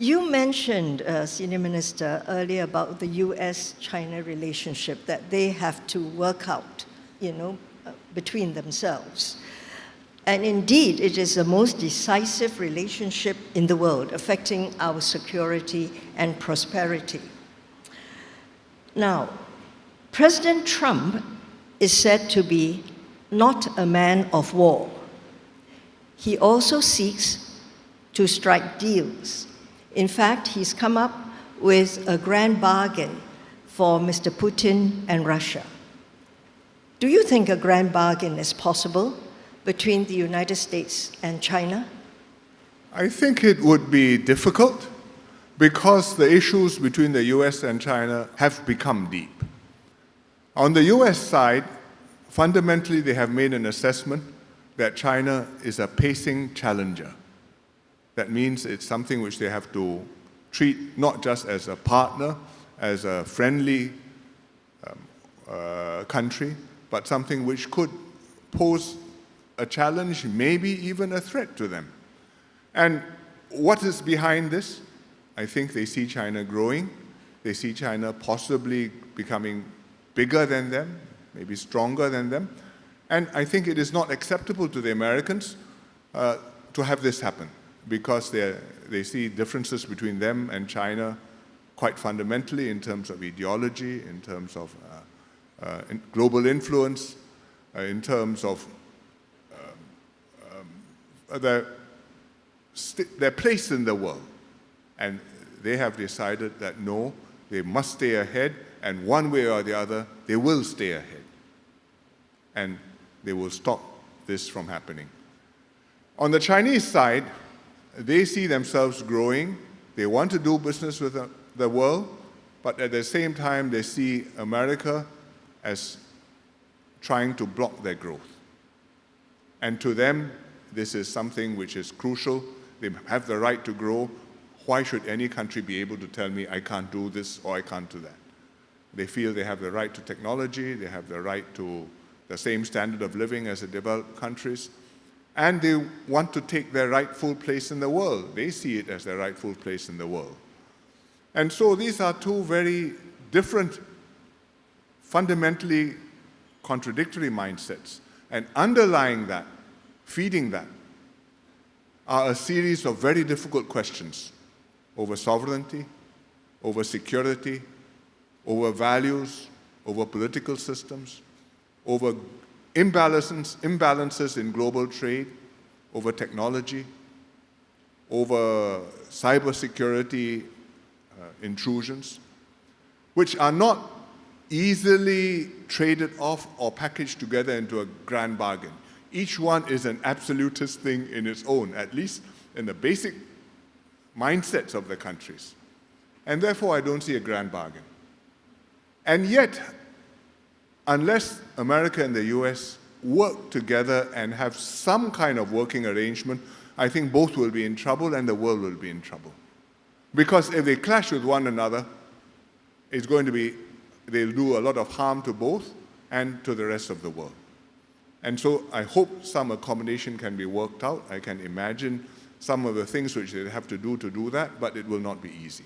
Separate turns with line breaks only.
You mentioned, Senior Minister, earlier about the US-China relationship that they have to work out, between themselves. And indeed, it is the most decisive relationship in the world, affecting our security and prosperity. Now, President Trump is said to be not a man of war. He also seeks to strike deals. In fact, he's come up with a grand bargain for Mr. Putin and Russia. Do you think a grand bargain is possible between the United States and China?
I think it would be difficult because the issues between the US and China have become deep. On the US side, fundamentally, they have made an assessment that China is a pacing challenger. That means it's something which they have to treat not just as a partner, as a friendly country, but something which could pose a challenge, maybe even a threat to them. And what is behind this? I think they see China growing. They see China possibly becoming bigger than them, maybe stronger than them. And I think it is not acceptable to the Americans to have this happen, because they see differences between them and China quite fundamentally in terms of ideology, in terms of global influence, in terms of their place in the world. And they have decided that no, they must stay ahead, and one way or the other, they will stay ahead. And they will stop this from happening. On the Chinese side, they see themselves growing. They want to do business with the world, but at the same time, they see America as trying to block their growth. And to them, this is something which is crucial. They have the right to grow. Why should any country be able to tell me I can't do this or I can't do that? They feel they have the right to technology, they have the right to the same standard of living as the developed countries, and they want to take their rightful place in the world. They see it as their rightful place in the world. And so these are two very different, fundamentally contradictory mindsets. And underlying that, feeding that, are a series of very difficult questions over sovereignty, over security, over values, over political systems, over imbalances in global trade, over technology, over cybersecurity intrusions, which are not easily traded off or packaged together into a grand bargain. Each one is an absolutist thing in its own, at least in the basic mindsets of the countries. And therefore, I don't see a grand bargain. And yet, unless America and the US work together and have some kind of working arrangement, I think both will be in trouble and the world will be in trouble. Because if they clash with one another, it's going to be, they'll do a lot of harm to both and to the rest of the world. And so I hope some accommodation can be worked out. I can imagine some of the things which they have to do that, but it will not be easy.